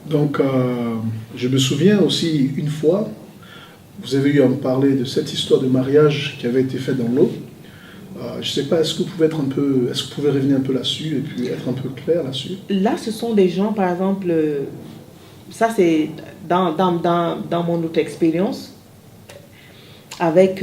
Donc, je me souviens aussi une fois, vous avez eu à me parler de cette histoire de mariage qui avait été faite dans l'eau. Je ne sais pas, est-ce que vous pouvez revenir un peu là-dessus et puis être un peu clair là-dessus? Là, ce sont des gens, par exemple, ça c'est dans mon autre expérience, avec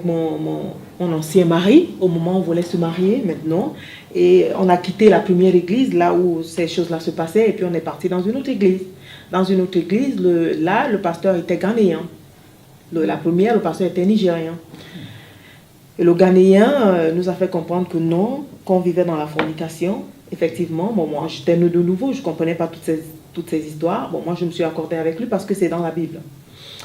mon ancien mari, au moment où on voulait se marier maintenant. Et on a quitté la première église, là où ces choses-là se passaient, et puis on est parti dans une autre église. Dans une autre église, le pasteur était ghanéen. La première, le pasteur était nigérien. Et le Ghanéen nous a fait comprendre que non, qu'on vivait dans la fornication. Effectivement, bon, moi j'étais de nouveau, je ne comprenais pas toutes ces histoires. Bon, moi je me suis accordée avec lui parce que c'est dans la Bible.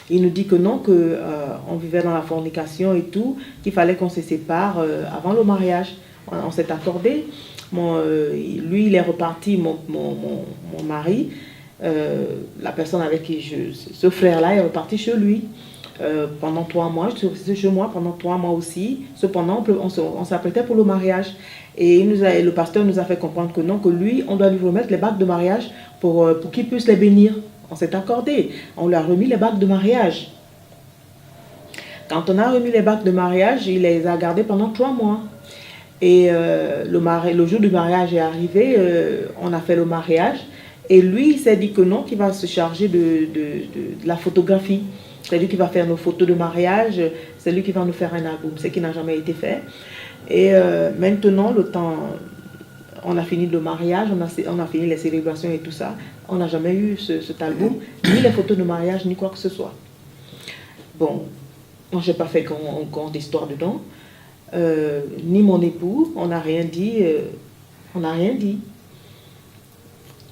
Il nous dit que non, qu'on vivait dans la fornication et tout, qu'il fallait qu'on se sépare avant le mariage. On s'est accordé. Lui, il est reparti, mon mari, la personne avec qui ce frère-là est reparti chez lui. Pendant 3 mois, je suis chez moi pendant 3 mois aussi. Cependant, on s'apprêtait pour le mariage. Et le pasteur nous a fait comprendre que non, que lui, on doit lui remettre les bagues de mariage pour qu'il puisse les bénir. On s'est accordé. On lui a remis les bagues de mariage. Quand on a remis les bagues de mariage, il les a gardées pendant 3 mois. Et le jour du mariage est arrivé, on a fait le mariage. Et lui, il s'est dit que non, qu'il va se charger de la photographie. C'est lui qui va faire nos photos de mariage, c'est lui qui va nous faire un album, ce qui n'a jamais été fait. Et maintenant, on a fini le mariage, on a fini les célébrations et tout ça. On n'a jamais eu cet album, ni les photos de mariage, ni quoi que ce soit. Bon, moi, je n'ai pas fait grande histoire dedans. Ni mon époux, on n'a rien dit.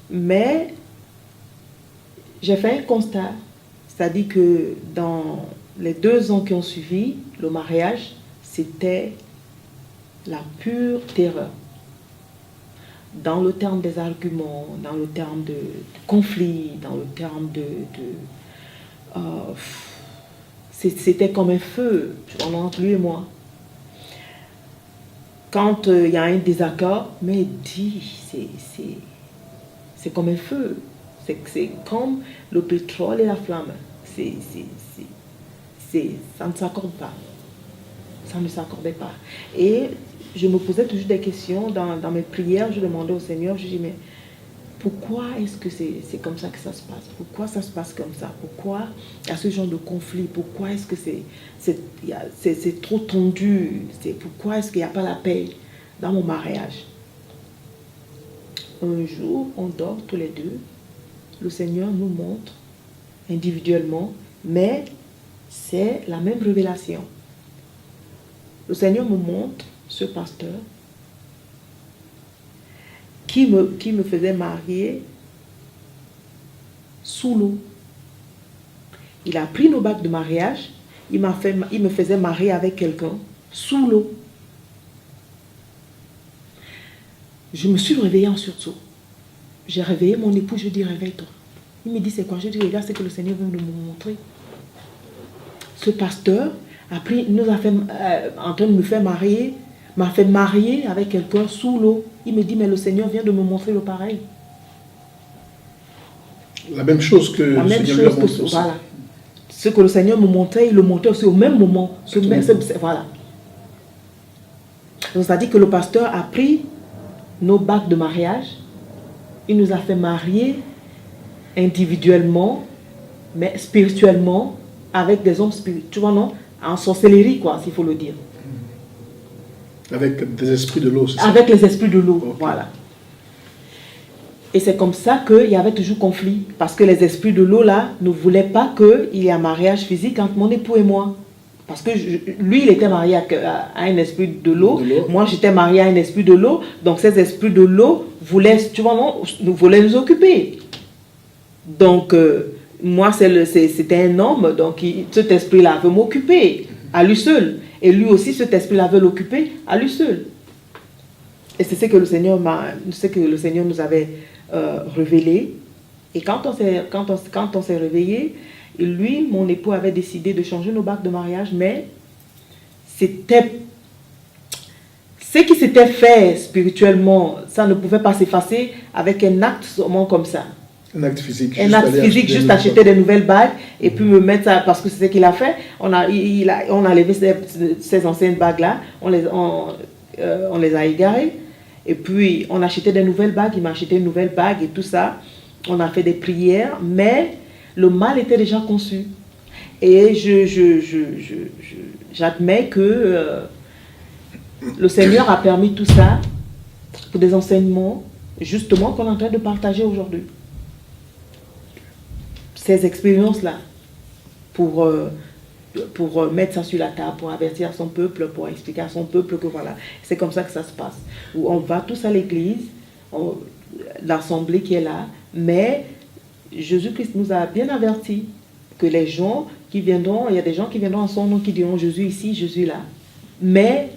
Mais j'ai fait un constat. C'est-à-dire que dans les 2 ans qui ont suivi le mariage, c'était la pure terreur. Dans le terme des arguments, dans le terme de conflit, dans le terme c'était comme un feu entre lui et moi. Quand il y a un désaccord, mais c'est comme un feu. C'est comme le pétrole et la flamme. Ça ne s'accorde pas. Ça ne s'accordait pas. Et je me posais toujours des questions dans mes prières. Je demandais au Seigneur, je dis, mais pourquoi est-ce que c'est comme ça que ça se passe? Pourquoi ça se passe comme ça? Pourquoi il y a ce genre de conflit? Pourquoi est-ce que c'est trop tendu? Pourquoi est-ce qu'il n'y a pas la paix dans mon mariage? Un jour, on dort tous les deux. Le Seigneur nous montre individuellement, mais c'est la même révélation. Le Seigneur me montre ce pasteur qui me faisait marier sous l'eau. Il a pris nos bagues de mariage, il me faisait marier avec quelqu'un sous l'eau. Je me suis réveillée en sursaut. J'ai réveillé mon époux, je lui ai dit, réveille-toi. Il me dit, c'est quoi? Je lui ai dit, regarde ce que le Seigneur vient de me montrer. Ce pasteur nous a fait, en train de me faire marier, m'a fait marier avec quelqu'un sous l'eau. Il me dit, mais le Seigneur vient de me montrer le pareil. La même chose que le Seigneur lui a montré aussi. Voilà. Ce que le Seigneur me montrait, il le montrait aussi au même moment. Voilà. Donc, c'est-à-dire que le pasteur a pris nos bagues de mariage. Il nous a fait marier individuellement, mais spirituellement, avec des hommes spirituels, non? En sorcellerie, quoi, s'il faut le dire. Avec des esprits de l'eau, c'est ça? Avec les esprits de l'eau, Okay. Voilà. Et c'est comme ça qu'il y avait toujours conflit. Parce que les esprits de l'eau, là, ne voulaient pas qu'il y ait un mariage physique entre mon époux et moi. Parce que lui, il était marié à un esprit de l'eau. Moi, j'étais mariée à un esprit de l'eau. Donc, ces esprits de l'eau voulaient, voulaient nous occuper. Donc, moi, c'était un homme. Donc, cet esprit-là veut m'occuper à lui seul. Et lui aussi, cet esprit-là veut l'occuper à lui seul. Et c'est ce que le Seigneur nous avait révélé. Et quand on s'est réveillé, lui, mon époux avait décidé de changer nos bagues de mariage, mais c'était ce qui s'était fait spirituellement, ça ne pouvait pas s'effacer avec un acte seulement comme ça. Un acte physique. Un acte physique, juste acheter des nouvelles bagues et puis me mettre ça, parce que c'est ce qu'il a fait. On a levé ces anciennes bagues-là, on les a égarées. Et puis, on a acheté des nouvelles bagues, il m'a acheté une nouvelle bague et tout ça. On a fait des prières, mais le mal était déjà conçu. Et j'admets que le Seigneur a permis tout ça pour des enseignements, justement, qu'on est en train de partager aujourd'hui. Ces expériences-là, pour mettre ça sur la table, pour avertir son peuple, pour expliquer à son peuple que voilà, c'est comme ça que ça se passe. Où on va tous à l'église, l'assemblée qui est là, mais Jésus-Christ nous a bien avertis que les gens qui viendront, il y a des gens qui viendront en son nom qui diront Jésus ici, Jésus là. Mais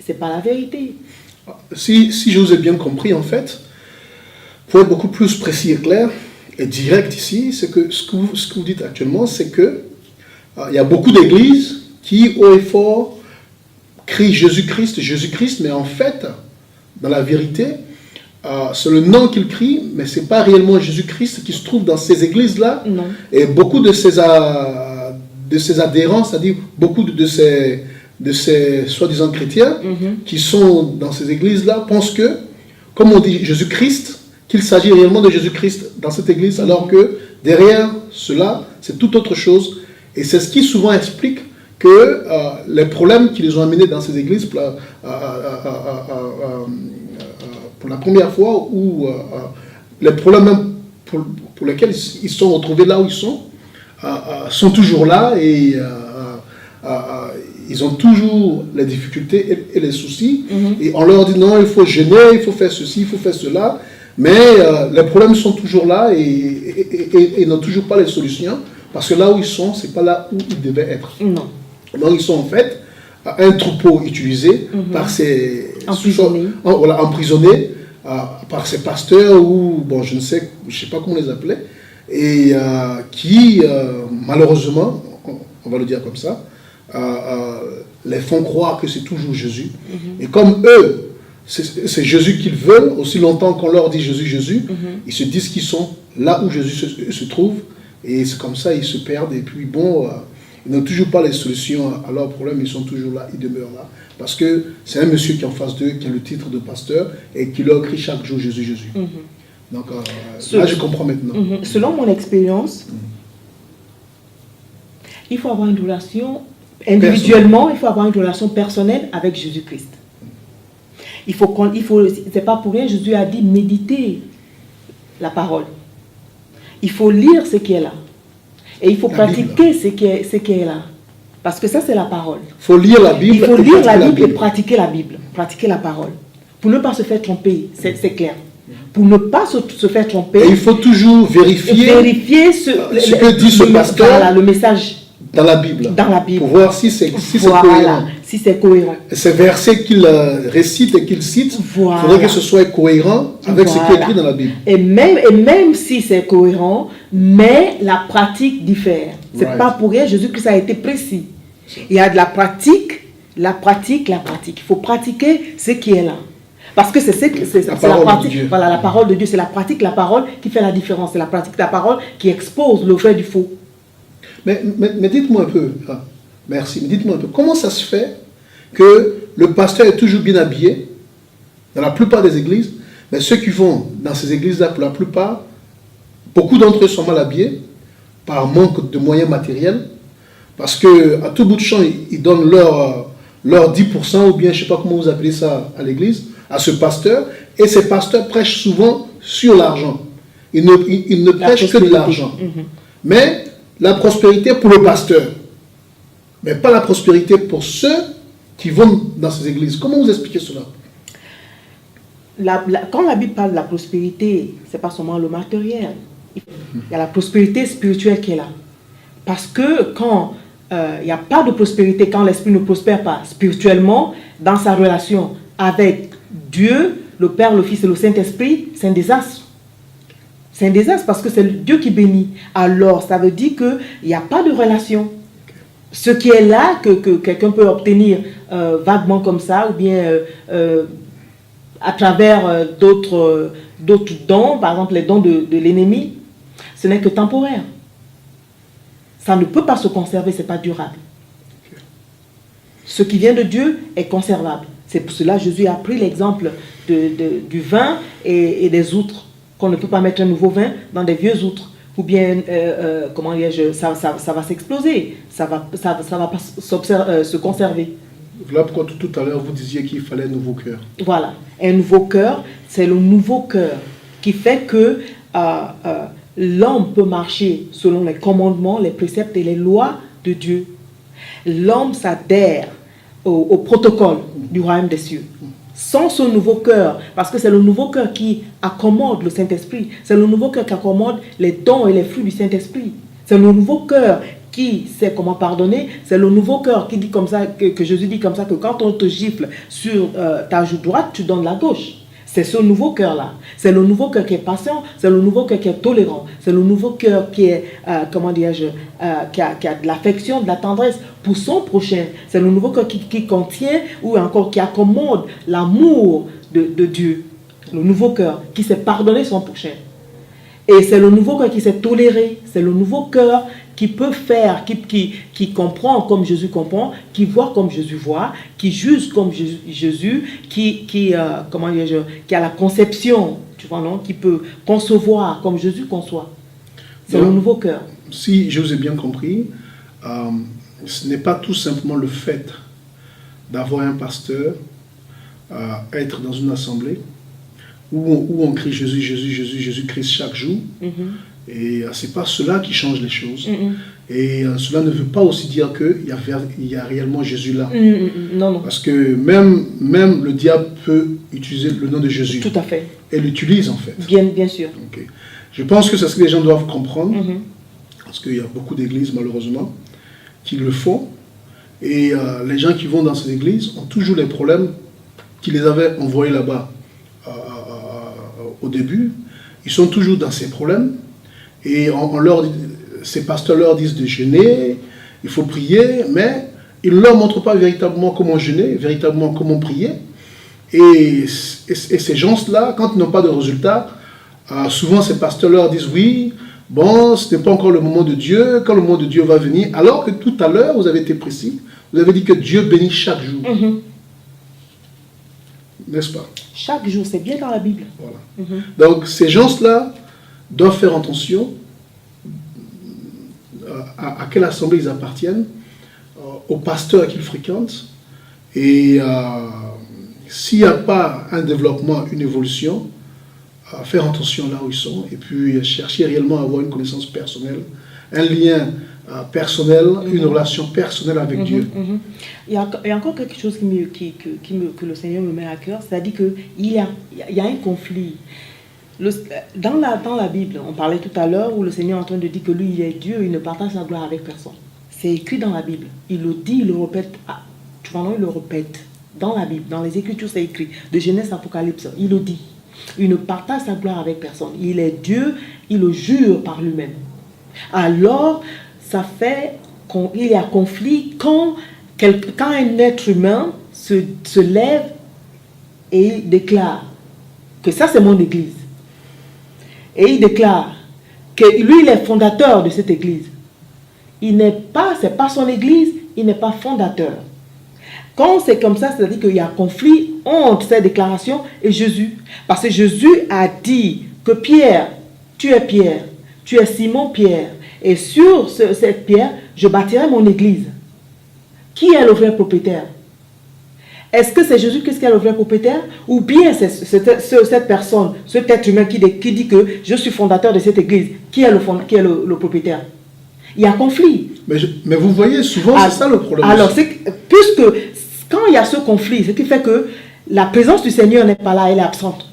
ce n'est pas la vérité. Si je vous ai bien compris, en fait, pour être beaucoup plus précis et clair et direct ici, c'est que ce que vous dites actuellement, c'est que il y a beaucoup d'églises qui, haut et fort, crient Jésus-Christ, Jésus-Christ, mais en fait, dans la vérité, c'est le nom qu'ils crient, mais ce n'est pas réellement Jésus-Christ qui se trouve dans ces églises-là. Non. Et beaucoup de ces adhérents, c'est-à-dire beaucoup de ces soi-disant chrétiens qui sont dans ces églises-là, pensent que, comme on dit Jésus-Christ, qu'il s'agit réellement de Jésus-Christ dans cette église, alors que derrière cela, c'est toute autre chose. Et c'est ce qui souvent explique que les problèmes qui les ont amenés dans ces églises pour la première fois, ou les problèmes pour lesquels ils sont retrouvés là où ils sont toujours là, et ils ont toujours les difficultés et les soucis. Et on leur dit non, il faut jeûner, il faut faire ceci, il faut faire cela. Mais les problèmes sont toujours là et n'ont toujours pas les solutions. Parce que là où ils sont, ce n'est pas là où ils devaient être. Non. Donc ils sont en fait un troupeau utilisé par ces... emprisonnés par ces pasteurs ou, bon, je ne sais pas comment les appeler, et qui, malheureusement, on va le dire comme ça, les font croire que c'est toujours Jésus. Et comme eux, c'est Jésus qu'ils veulent, aussi longtemps qu'on leur dit Jésus, Jésus, ils se disent qu'ils sont là où Jésus se trouve. Et c'est comme ça, ils se perdent. Et puis bon, ils n'ont toujours pas les solutions à leurs problèmes. Ils sont toujours là, ils demeurent là. Parce que c'est un monsieur qui est en face d'eux, qui a le titre de pasteur, et qui leur crie chaque jour Jésus, Jésus. Donc là, je comprends maintenant. Selon mon expérience, il faut avoir une relation, individuellement, il faut avoir une relation personnelle avec Jésus-Christ. C'est pas pour rien, Jésus a dit méditer la parole. Il faut lire ce qui est là. Et il faut pratiquer ce qui est là. Parce que ça, c'est la parole. Il faut lire la Bible. Il faut lire la Bible et pratiquer la Bible. Pratiquer la parole. Pour ne pas se faire tromper, c'est clair. Pour ne pas se faire tromper. Et il faut toujours vérifier ce que dit ce pasteur. Voilà, le message. Dans la Bible. Dans la Bible. Pour voir si c'est cohérent. Si c'est cohérent. Ces versets qu'il récite et qu'il cite, il faudrait que ce soit cohérent avec ce qui est écrit dans la Bible. Et même si c'est cohérent, mais la pratique diffère. C'est pas pour rien, Jésus-Christ a été précis. Il y a de la pratique. Il faut pratiquer ce qui est là. Parce que c'est la pratique. Voilà, la parole de Dieu, c'est la pratique, la parole qui fait la différence. C'est la pratique, la parole qui expose le vrai du faux. Mais dites-moi un peu, merci, mais dites-moi un peu, comment ça se fait que le pasteur est toujours bien habillé dans la plupart des églises, mais ceux qui vont dans ces églises-là, pour la plupart, beaucoup d'entre eux sont mal habillés par manque de moyens matériels, parce qu'à tout bout de champ, ils donnent leur 10%, ou bien je ne sais pas comment vous appelez ça à l'église, à ce pasteur, et ces pasteurs prêchent souvent sur l'argent. Ils ne prêchent que de l'argent. Mais la prospérité pour le pasteur, mais pas la prospérité pour ceux qui vont dans ces églises. Comment vous expliquez cela? Quand la Bible parle de la prospérité, ce n'est pas seulement le matériel. Il y a la prospérité spirituelle qui est là. Parce que quand il n'y a pas de prospérité, quand l'esprit ne prospère pas spirituellement, dans sa relation avec Dieu, le Père, le Fils et le Saint-Esprit, c'est un désastre. C'est un désastre parce que c'est Dieu qui bénit. Alors, ça veut dire qu'il n'y a pas de relation. Ce qui est là, que quelqu'un peut obtenir vaguement comme ça, ou bien à travers d'autres dons, par exemple les dons de l'ennemi, ce n'est que temporaire. Ça ne peut pas se conserver, ce n'est pas durable. Ce qui vient de Dieu est conservable. C'est pour cela que Jésus a pris l'exemple du vin et des outres, qu'on ne peut pas mettre un nouveau vin dans des vieux outres. Ou bien, comment dire, ça va s'exploser, ça va pas se conserver. Voilà pourquoi tout à l'heure vous disiez qu'il fallait un nouveau cœur. Voilà, un nouveau cœur, c'est le nouveau cœur qui fait que l'homme peut marcher selon les commandements, les préceptes et les lois de Dieu. L'homme s'adhère au protocole du royaume des cieux. Sans ce nouveau cœur, parce que c'est le nouveau cœur qui accommode le Saint-Esprit, c'est le nouveau cœur qui accommode les dons et les fruits du Saint-Esprit. C'est le nouveau cœur qui sait comment pardonner, c'est le nouveau cœur qui dit comme ça, que Jésus dit comme ça, que quand on te gifle sur ta joue droite, tu donnes la gauche. C'est ce nouveau cœur-là. C'est le nouveau cœur qui est patient, c'est le nouveau cœur qui est tolérant, c'est le nouveau cœur qui est, qui a de l'affection, de la tendresse pour son prochain. C'est le nouveau cœur qui contient ou encore qui accommode l'amour de Dieu. Le nouveau cœur qui sait pardonner son prochain. Et c'est le nouveau cœur qui sait tolérer. C'est le nouveau cœur qui peut faire, qui comprend comme Jésus comprend, qui voit comme Jésus voit, qui juge comme Jésus, qui a la conception, tu vois, non, qui peut concevoir comme Jésus conçoit. C'est le nouveau cœur. Si je vous ai bien compris, ce n'est pas tout simplement le fait d'avoir un pasteur, être dans une assemblée, où on crie Jésus, Jésus, Jésus, Jésus-Christ chaque jour. Et ce n'est pas cela qui change les choses. Et cela ne veut pas aussi dire qu'il y a réellement Jésus là. Non. Parce que même le diable peut utiliser le nom de Jésus. Tout à fait. Et l'utilise en fait. Bien sûr. Okay. Je pense que c'est ce que les gens doivent comprendre. Parce qu'il y a beaucoup d'églises malheureusement qui le font. Et les gens qui vont dans ces églises ont toujours les problèmes qui les avaient envoyés là-bas au début. Ils sont toujours dans ces problèmes. Et ces pasteurs leur disent de jeûner, il faut prier, mais ils ne leur montrent pas véritablement comment jeûner, véritablement comment prier. Et ces gens-là, quand ils n'ont pas de résultat, souvent ces pasteurs leur disent oui, bon, ce n'est pas encore le moment de Dieu, quand le moment de Dieu va venir, alors que tout à l'heure, vous avez été précis, vous avez dit que Dieu bénit chaque jour. N'est-ce pas? Chaque jour, c'est bien dans la Bible. Voilà. Donc ces gens-là doivent faire attention à quelle assemblée ils appartiennent, aux pasteurs qu'ils fréquentent, et s'il n'y a pas un développement, une évolution, faire attention là où ils sont, et puis chercher réellement à avoir une connaissance personnelle, un lien personnel, une relation personnelle avec Dieu. Il y a encore quelque chose que le Seigneur me met à cœur, c'est-à-dire qu'il y a un conflit. Dans la Bible, on parlait tout à l'heure où le Seigneur est en train de dire que lui, il est Dieu, il ne partage sa gloire avec personne. C'est écrit dans la Bible. Il le dit, il le répète. Tu vois, non, il le répète. Dans la Bible, dans les Écritures, c'est écrit. De Genèse à Apocalypse, il le dit. Il ne partage sa gloire avec personne. Il est Dieu, il le jure par lui-même. Alors, ça fait qu'il y a conflit quand un être humain se lève et il déclare que ça, c'est mon église. Et il déclare que lui, il est fondateur de cette église. C'est pas son église, il n'est pas fondateur. Quand c'est comme ça, c'est-à-dire qu'il y a un conflit entre cette déclaration et Jésus. Parce que Jésus a dit que Pierre, tu es Simon Pierre, et sur cette pierre, je bâtirai mon église. Qui est le vrai propriétaire? Est-ce que c'est Jésus-Christ qui est le vrai propriétaire? Ou bien c'est cette personne, cet être humain qui dit que je suis fondateur de cette église? Qui est le propriétaire? Il y a conflit. Mais vous voyez, souvent, c'est ça le problème. Alors, puisque quand il y a ce conflit, ce qui fait que la présence du Seigneur n'est pas là, elle est absente.